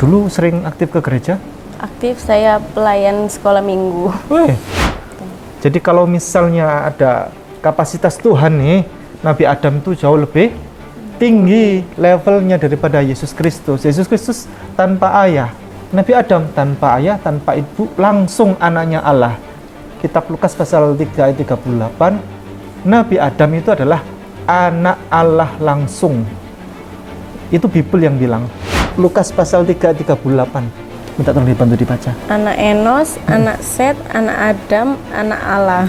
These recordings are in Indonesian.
Dulu sering aktif ke gereja? Aktif, saya pelayan sekolah minggu. Weh. Jadi kalau misalnya ada kapasitas Tuhan nih, Nabi Adam itu jauh lebih tinggi levelnya daripada Yesus Kristus. Yesus Kristus tanpa ayah. Nabi Adam tanpa ayah, tanpa ibu, langsung anaknya Allah. Kitab Lukas pasal 3 ayat 38, Nabi Adam itu adalah anak Allah langsung. Itu Bible yang bilang. Lukas pasal 3 ayat 38. Minta tolong dibantu dibaca. Anak Enos, anak Set, anak Adam, anak Allah.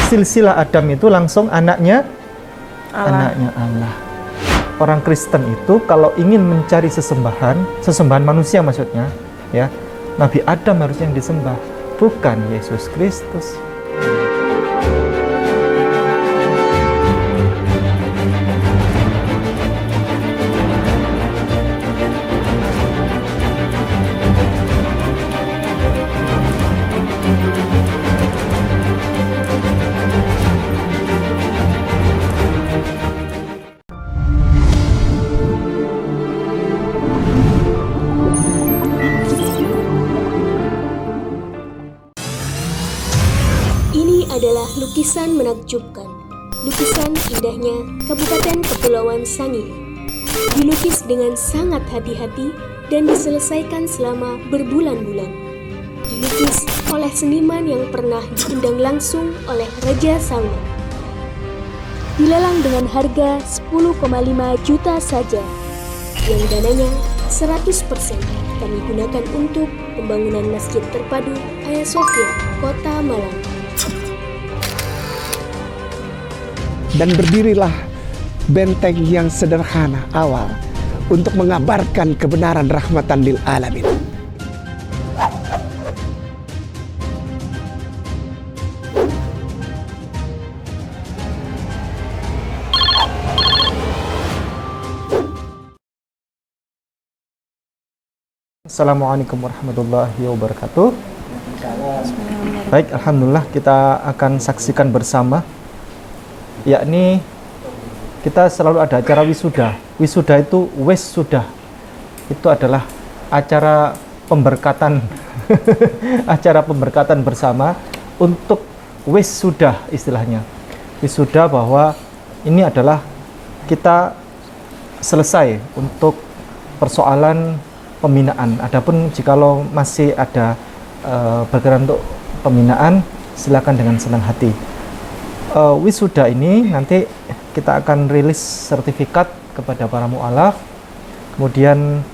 Silsilah Adam itu langsung anaknya Allah. Anaknya Allah. Orang Kristen itu kalau ingin mencari sesembahan manusia maksudnya, ya, Nabi Adam harusnya yang disembah, bukan Yesus Kristus. Adalah lukisan menakjubkan. Lukisan indahnya Kabupaten Kepulauan Sangihe. Dilukis dengan sangat hati-hati dan diselesaikan selama berbulan-bulan. Dilukis oleh seniman yang pernah diundang langsung oleh Raja Salman. Dilelang dengan harga 10,5 juta saja, yang dananya 100% kami gunakan untuk pembangunan Masjid Terpadu Hagia Sophia, Kota Malang. Dan berdirilah benteng yang sederhana awal untuk mengabarkan kebenaran rahmatan lil alamin. Assalamualaikum warahmatullahi wabarakatuh. Baik, alhamdulillah kita akan saksikan bersama, yakni kita selalu ada acara wisuda. Wisuda itu sudah. Itu adalah acara pemberkatan acara pemberkatan bersama untuk sudah istilahnya. Wisuda bahwa ini adalah kita selesai untuk persoalan pembinaan. Adapun jikalau masih ada bergerak untuk pembinaan, silakan dengan senang hati. Wisuda ini nanti kita akan rilis sertifikat kepada para mu'alaf. Kemudian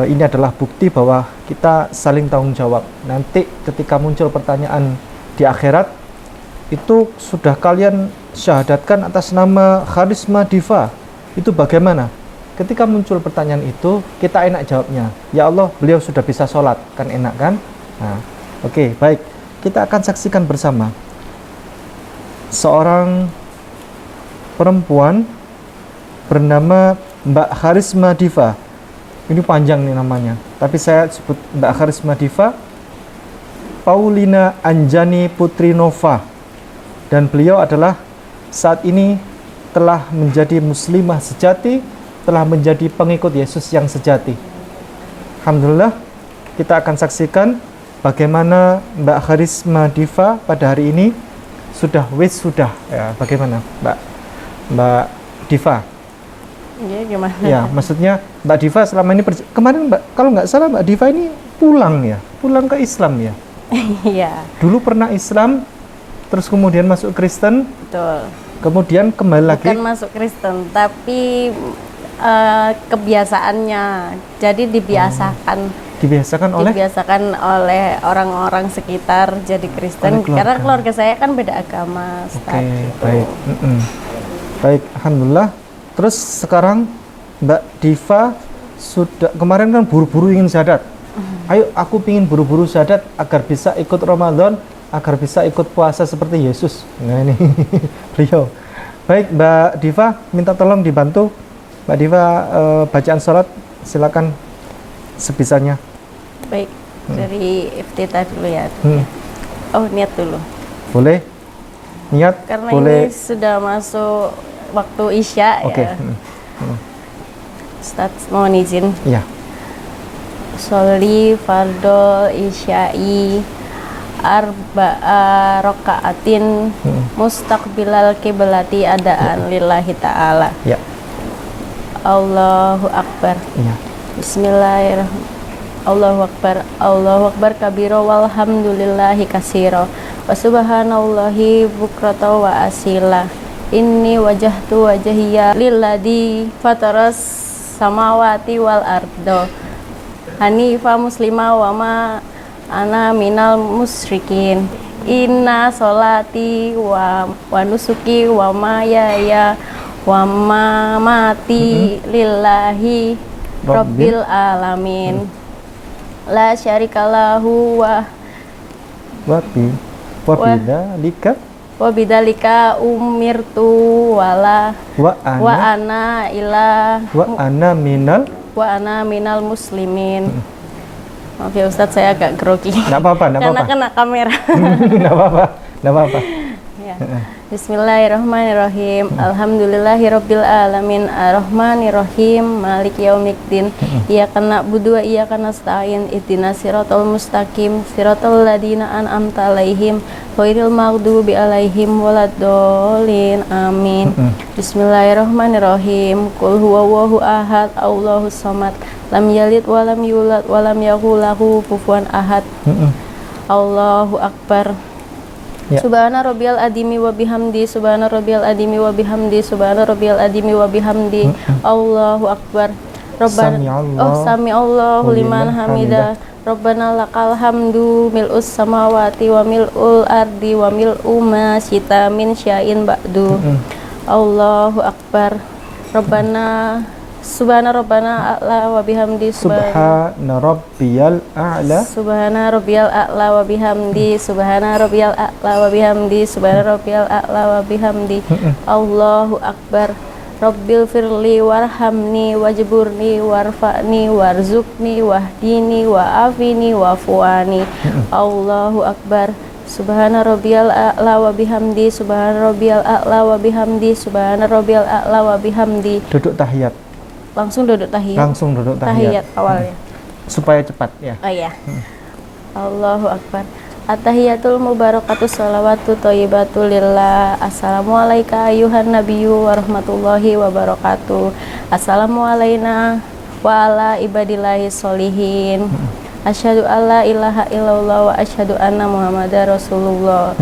ini adalah bukti bahwa kita saling tanggung jawab. Nanti ketika muncul pertanyaan di akhirat, itu sudah kalian syahadatkan atas nama Charisma Diva. Itu bagaimana? Ketika muncul pertanyaan itu, kita enak jawabnya. Ya Allah, beliau sudah bisa sholat. Kan enak kan? Nah, oke, baik. Kita akan saksikan bersama. Seorang perempuan bernama Mbak Charisma Diva. Ini panjang nih namanya, tapi saya sebut Mbak Charisma Diva Paulina Anjani Putri Nova. Dan beliau adalah saat ini telah menjadi muslimah sejati, telah menjadi pengikut Yesus yang sejati. Alhamdulillah, kita akan saksikan bagaimana Mbak Charisma Diva pada hari ini sudah ya. Bagaimana Mbak Diva? Ya, gimana? Ya, maksudnya Mbak Diva selama ini kemarin kalau nggak salah Mbak Diva ini pulang ke Islam ya. Iya. Dulu pernah Islam, terus kemudian masuk Kristen. Betul. Kemudian kembali lagi. Bukan masuk Kristen, tapi kebiasaannya. Jadi dibiasakan. Dibiasakan oleh orang-orang sekitar jadi Kristen, karena keluarga saya kan beda agama. Oke, baik. Baik, alhamdulillah. Terus sekarang Mbak Diva sudah kemarin kan buru-buru ingin syahadat. Ayo, aku pingin buru-buru syahadat agar bisa ikut Ramadan, agar bisa ikut puasa seperti Yesus. Nah ini beliau. Baik, Mbak Diva, minta tolong dibantu. Mbak Diva, bacaan sholat silakan sebisanya. Baik, dari iftitah dulu ya. Oh, niat dulu. Boleh? Niat? Karena boleh. Ini sudah masuk waktu Isya. Oke. Ya. Ustadz mohon izin. Iya. sholli fardol isya'i arba'a raka'atin mustaqbilal kiblati adaan lillahi ta'ala. Ya. Allahu akbar. Ya. Bismillahirrahmanirrahim. Allahu akbar kabiro walhamdulillahi kasiro wa subhanallahi bukrata wa asila. Inni wajahtu wajhiya lilladzi fataras samawati wal ardo hanifa muslima wa ma ana minal musyrikin. Inna sholati wa nusuki wa mayaya wa mamati lillahi rabbil alamin. La syarikalahu wa bidzalika umirtu wa ana minal muslimin. Maaf ya Ustadz, saya agak grogi. Nggak apa-apa. Karena kena kamera. Nggak apa-apa. Ya. Bismillahirrahmanirrahim. Alhamdulillahirabbil alamin arrahmanirrahim maliki yaumiddin. Iyyaka na'budu wa iyyaka nasta'in ihdinas siratal mustaqim siratal ladzina an'amta 'alaihim ghairil maghdubi 'alaihim waladdallin amin. Bismillahirrahmanirrahim. Qul huwallahu ahad Allahus samad lam yalid wa lam yulad wa lam yakul lahu kufuwan ahad. Allahu akbar. Ya. Subhana rabbiyal adimi wa bihamdi subhana rabbiyal adimi wa bihamdi subhana rabbiyal adimi wa bihamdi. Allahu akbar. Sami Allahu liman hamida. Rabbana lakal hamdu mil'us samawati wa mil'ul ardi wa mil'u ma syita min sya'in ba'du. Allahu akbar. Subhana rabbana a'la wa bihamdi Subhana rabbiyal a'la wa bihamdi subhana rabbiyal a'la wa bihamdi subhana rabbiyal a'la wa bihamdi. Allahu akbar. Rabbil firli warhamni wajburni warfa'ni warzuqni wahdini wa'afini wa'fuani. Allahu akbar. Subhana rabbiyal a'la wa bihamdi subhana rabbiyal a'la wa bihamdi subhana rabbiyal a'la wa bihamdi. Duduk tahiyat. Langsung duduk tahiyat awalnya supaya cepat ya. Oh iya. Allahu akbar. At-tahiyatul mubarakatuh sholawatu thayyibatu lillah. Assalamualaikum ayuhan nabiyyu warahmatullahi wabarakatuh. Assalamu alaina wa ala ibadillahi sholihin. Asyhadu alla ilaha illallah wa asyhadu anna muhammadar rasulullah.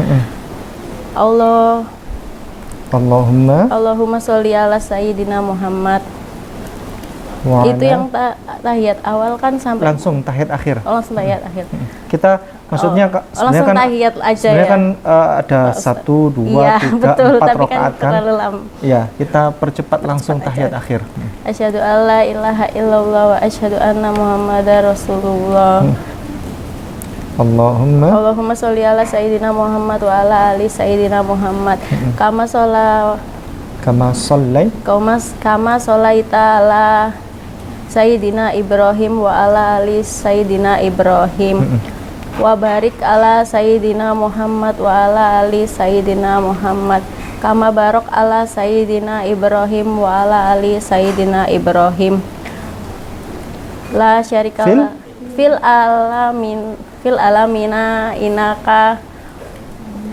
Allahumma sholli ala sayyidina Muhammad. Itu yang tahiyat awal kan sampai langsung tahiyat akhir. Langsung tahiyat akhir. Kita maksudnya langsung kan tahiyat aja sebenarnya ya. Kan ada 1, 2, 3, 4 rakaat kan. Iya, kita percepat langsung tahiyat akhir. Asyhadu alla ilaha illallah wa asyhadu anna muhammadar rasulullah. Allahumma sholli ala sayyidina Muhammad wa ala ali sayyidina Muhammad. Kama sholaita ala Sayyidina Ibrahim wa ala ali Sayyidina Ibrahim. Wa barik ala Sayyidina Muhammad wa ala ali Sayyidina Muhammad. Kama barok ala Sayyidina Ibrahim wa ala ali Sayyidina Ibrahim. La syarikala fil alamina inaka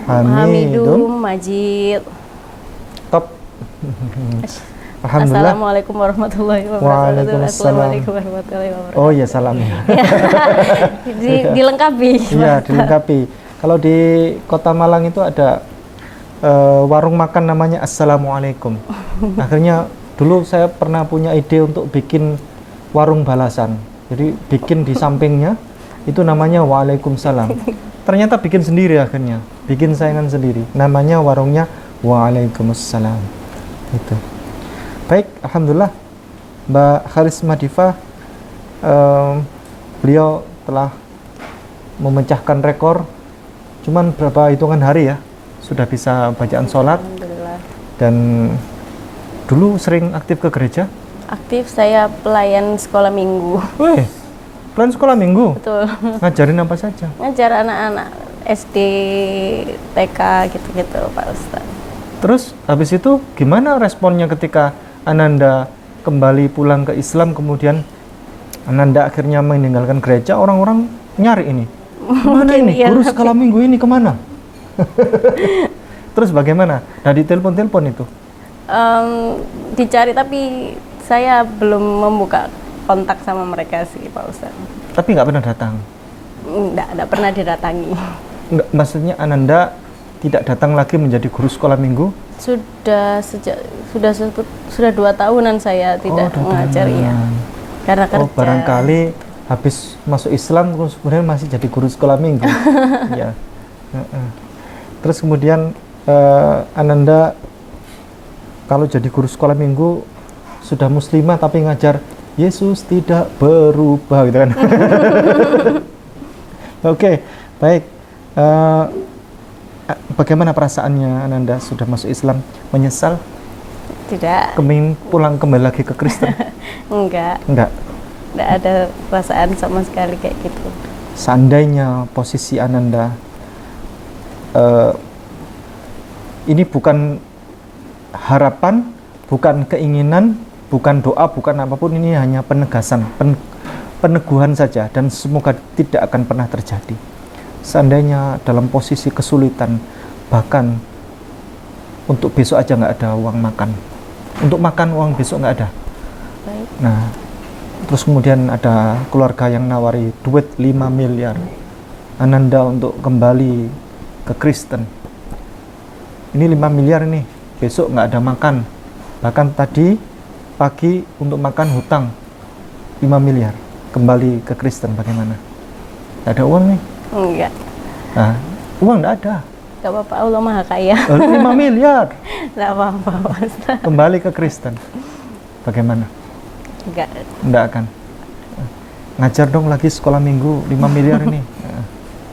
hamidum majid. Top. Alhamdulillah. Assalamualaikum warahmatullahi wabarakatuh. Assalamualaikum warahmatullahi wabarakatuh. Oh ya, salamnya. Dilengkapi. Iya, dilengkapi. Kalau di Kota Malang itu ada warung makan namanya Assalamualaikum. Akhirnya dulu saya pernah punya ide untuk bikin warung balasan. Jadi bikin di sampingnya itu namanya Waalaikumsalam. Ternyata bikin sendiri akhirnya. Bikin saingan sendiri. Namanya warungnya Waalaikumsalam. Itu. Baik, alhamdulillah Mbak Kharisma Diva, beliau telah memecahkan rekor. Cuman berapa hitungan hari ya sudah bisa bacaan sholat. Dan dulu sering aktif ke gereja? Aktif, saya pelayan sekolah minggu. Wih, pelayan sekolah minggu? Betul. Ngajarin apa saja? Ngajar anak-anak SD, TK gitu-gitu Pak Ustadz. Terus habis itu gimana responnya ketika Ananda kembali pulang ke Islam, kemudian Ananda akhirnya meninggalkan gereja, orang-orang nyari ini. Kemana ini? Iya, Guru skala minggu ini kemana? Terus bagaimana? Nah, ditelepon-telepon itu? Dicari, tapi saya belum membuka kontak sama mereka sih, Pak Ustadz. Tapi nggak pernah datang? Nggak pernah didatangi. Nggak, maksudnya Ananda tidak datang lagi menjadi guru sekolah minggu? Sudah 2 tahunan saya tidak mengajar, ya. Karena kerja. Barangkali habis masuk Islam terus kemudian masih jadi guru sekolah minggu. Ya. Terus kemudian Ananda kalau jadi guru sekolah minggu sudah muslimah tapi ngajar Yesus tidak berubah gitu kan. Oke, baik. Bagaimana perasaannya Ananda sudah masuk Islam? Menyesal? Tidak. Pulang kembali lagi ke Kristen? Enggak ada perasaan sama sekali kayak gitu. Seandainya posisi Ananda ini bukan harapan, bukan keinginan, bukan doa, bukan apapun, ini hanya penegasan, peneguhan saja, dan semoga tidak akan pernah terjadi. Seandainya dalam posisi kesulitan, bahkan untuk besok aja nggak ada uang makan, untuk makan uang besok nggak ada. Baik. Nah, terus kemudian ada keluarga yang nawari duit 5 miliar Ananda untuk kembali ke Kristen. Ini 5 miliar nih, besok nggak ada makan. Bahkan tadi pagi untuk makan hutang 5 miliar, kembali ke Kristen bagaimana? Nggak ada uang nih? Enggak. Nah, uang nggak ada. Nggak apa-apa, Allah Maha Kaya. 5 miliar. Nggak apa-apa, Mas. Kembali ke Kristen. Bagaimana? Enggak. Nggak akan. Ngajar dong lagi sekolah minggu 5 miliar ini.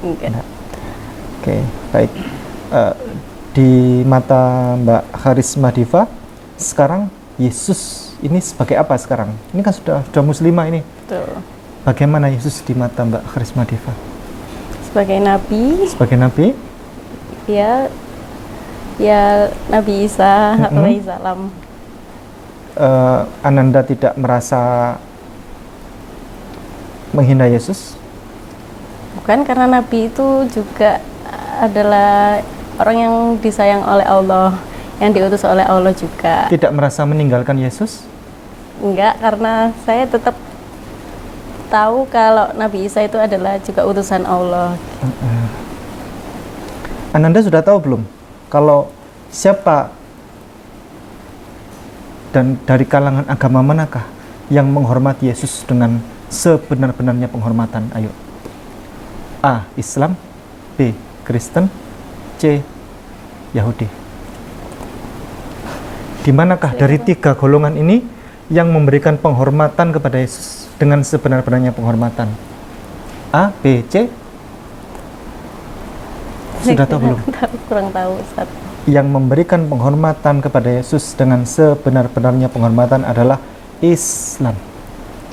Enggak. Oke, baik. Di mata Mbak Harisma Diva, sekarang Yesus ini sebagai apa sekarang? Ini kan sudah muslimah ini. Tuh. Bagaimana Yesus di mata Mbak Harisma Diva? Sebagai nabi. Sebagai nabi? Ya Nabi Isa alaihissalam. Ananda tidak merasa menghina Yesus? Bukan, karena nabi itu juga adalah orang yang disayang oleh Allah, yang diutus oleh Allah juga. Tidak merasa meninggalkan Yesus? Enggak, karena saya tetap tahu kalau Nabi Isa itu adalah juga utusan Allah. Ananda sudah tahu belum kalau siapa dan dari kalangan agama manakah yang menghormati Yesus dengan sebenar-benarnya penghormatan? Ayo. A. Islam, B. Kristen, C. Yahudi. Di manakah dari 3 golongan ini yang memberikan penghormatan kepada Yesus dengan sebenar-benarnya penghormatan? A, B, C? Sudah tahu belum? Kurang tahu, Ustaz. Yang memberikan penghormatan kepada Yesus dengan sebenar-benarnya penghormatan adalah Islam.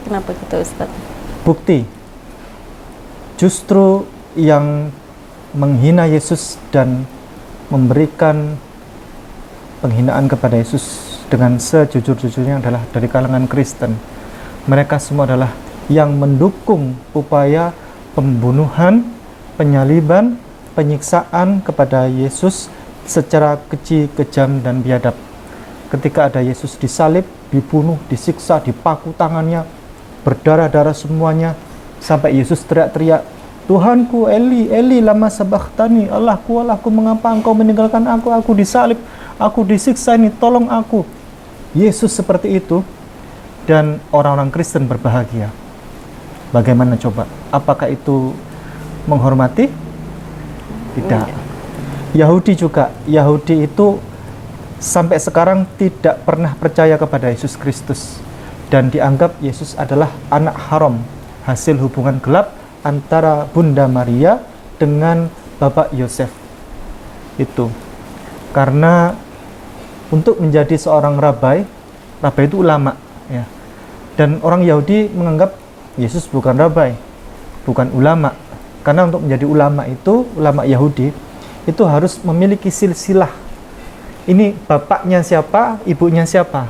Kenapa gitu, Ustaz? Bukti, justru yang menghina Yesus dan memberikan penghinaan kepada Yesus dengan sejujur-jujurnya adalah dari kalangan Kristen. Mereka semua adalah yang mendukung upaya pembunuhan, penyaliban, penyiksaan kepada Yesus secara keji, kejam, dan biadab. Ketika ada Yesus disalib, dibunuh, disiksa, dipaku tangannya, berdarah-darah semuanya, sampai Yesus teriak-teriak, Tuhanku, Eli, Eli, lama sabachthani, Allahku, Allahku, mengapa engkau meninggalkan aku disalib, aku disiksa ini, tolong aku. Yesus seperti itu, dan orang-orang Kristen berbahagia. Bagaimana coba? Apakah itu menghormati? Tidak. Yahudi juga. Yahudi itu sampai sekarang tidak pernah percaya kepada Yesus Kristus dan dianggap Yesus adalah anak haram, hasil hubungan gelap antara Bunda Maria dengan Bapak Yosef. Itu karena untuk menjadi seorang rabai itu ulama, ya. Dan orang Yahudi menganggap Yesus bukan rabai, bukan ulama. Karena untuk menjadi ulama itu, ulama Yahudi itu harus memiliki silsilah. Ini bapaknya siapa, ibunya siapa.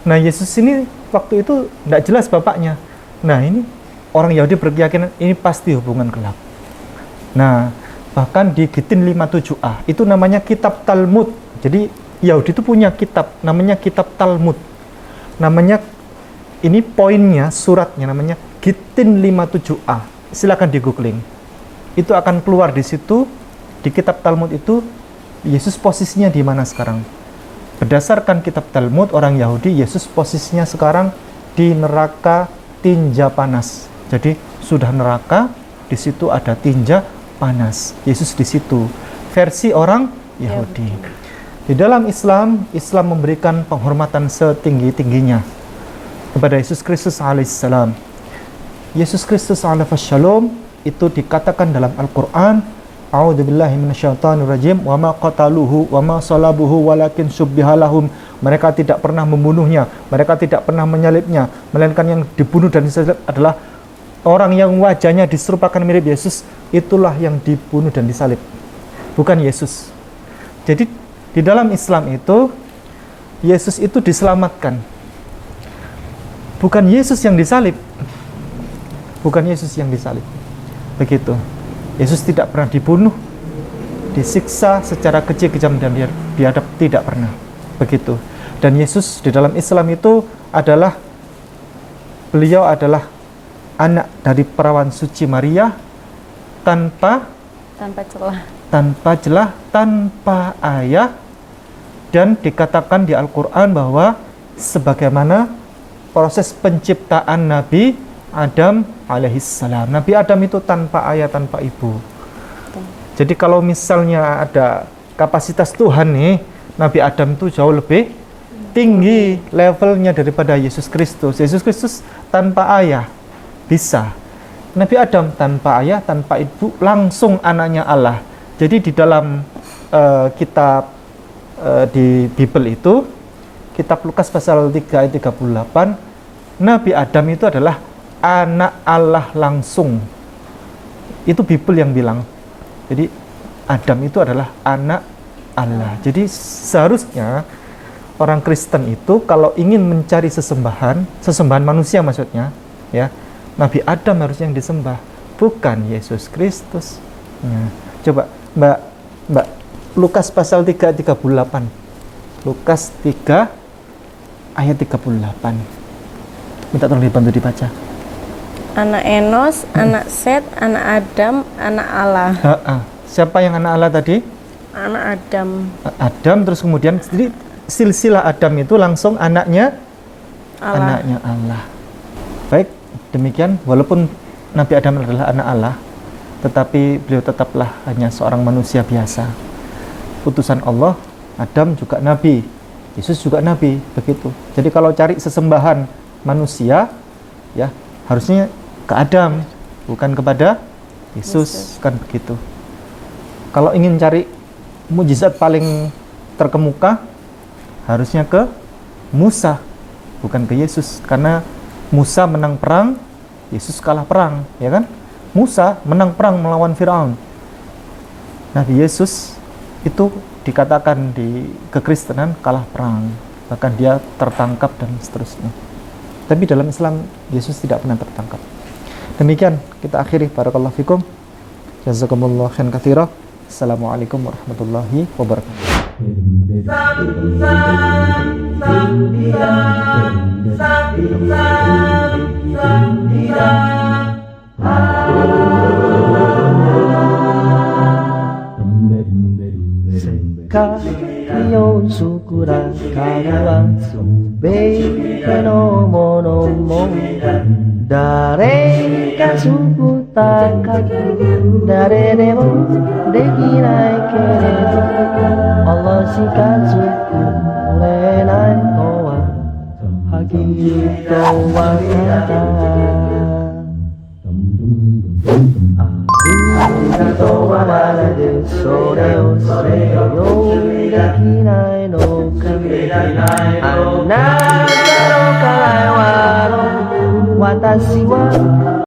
Nah, Yesus ini waktu itu tidak jelas bapaknya. Nah, ini orang Yahudi berkeyakinan ini pasti hubungan gelap. Nah, bahkan di Gitin 57a itu namanya kitab Talmud. Jadi Yahudi itu punya kitab namanya kitab Talmud. Namanya, ini poinnya, suratnya namanya Gitin 57a. Silakan di googling. Itu akan keluar di situ, di kitab Talmud itu Yesus posisinya di mana sekarang. Berdasarkan kitab Talmud orang Yahudi, Yesus posisinya sekarang di neraka tinja panas. Jadi sudah neraka, di situ ada tinja panas. Yesus di situ. Versi orang Yahudi. Di dalam Islam, Islam memberikan penghormatan setinggi-tingginya kepada Yesus Kristus alaihissalam. Yesus Kristus alaihi shalom itu dikatakan dalam Al-Quran, a'udzubillahi minasyaitonirrajim, wa ma qataluhu wa ma salabuhu walakin syubbihalahum. Mereka tidak pernah membunuhnya, mereka tidak pernah menyalibnya, melainkan yang dibunuh dan disalib adalah orang yang wajahnya diserupakan mirip Yesus, itulah yang dibunuh dan disalib, bukan Yesus. Jadi di dalam Islam itu Yesus itu diselamatkan, bukan Yesus yang disalib, bukan Yesus yang disalib. Begitu. Yesus tidak pernah dibunuh, disiksa secara kejam dan biadab, tidak pernah. Begitu. Dan Yesus di dalam Islam itu adalah, beliau adalah anak dari perawan suci Maria tanpa celah, tanpa ayah, dan dikatakan di Al-Quran bahwa sebagaimana proses penciptaan Nabi Adam alaihissalam. Nabi Adam itu tanpa ayah, tanpa ibu. Jadi kalau misalnya ada kapasitas Tuhan nih, Nabi Adam itu jauh lebih tinggi levelnya daripada Yesus Kristus. Yesus Kristus tanpa ayah bisa. Nabi Adam tanpa ayah, tanpa ibu, langsung anaknya Allah. Jadi di dalam kitab di Bible itu, kitab Lukas pasal 3 ayat 38, Nabi Adam itu adalah anak Allah langsung. Itu Bible yang bilang. Jadi Adam itu adalah anak Allah. Jadi seharusnya orang Kristen itu kalau ingin mencari sesembahan manusia maksudnya, ya, Nabi Adam harusnya yang disembah, bukan Yesus Kristus. Nah, coba Mbak Lukas pasal 3 ayat 38. Lukas 3 ayat 38. Minta tolong dibantu dibaca. Anak Enos, anak Set, anak Adam, anak Allah. Siapa yang anak Allah tadi? Anak Adam. Adam, terus kemudian jadi silsilah Adam itu langsung anaknya Allah. Anaknya Allah. Baik, demikian walaupun Nabi Adam adalah anak Allah, tetapi beliau tetaplah hanya seorang manusia biasa. Utusan Allah, Adam juga nabi, Yesus juga nabi, begitu. Jadi kalau cari sesembahan manusia, ya harusnya ke Adam, bukan kepada Yesus, kan begitu. Kalau ingin cari mujizat paling terkemuka, harusnya ke Musa, bukan ke Yesus, karena Musa menang perang, Yesus kalah perang, ya kan? Musa menang perang melawan Firaun. Nabi Yesus itu dikatakan di kekristenan kalah perang, bahkan dia tertangkap dan seterusnya. Tapi dalam Islam Yesus tidak pernah tertangkap. Demikian kita akhiri. Barakallahu fikum. Jazakumullah khairan katsira. Assalamualaikum warahmatullahi wabarakatuh. Sekarang syukuran karena sebaik nomor誰が救ったか誰でもできないけれどAllahしか救れないのはagiとわかったありがとうはまるでそれを用意できないのかあなたの会話の私は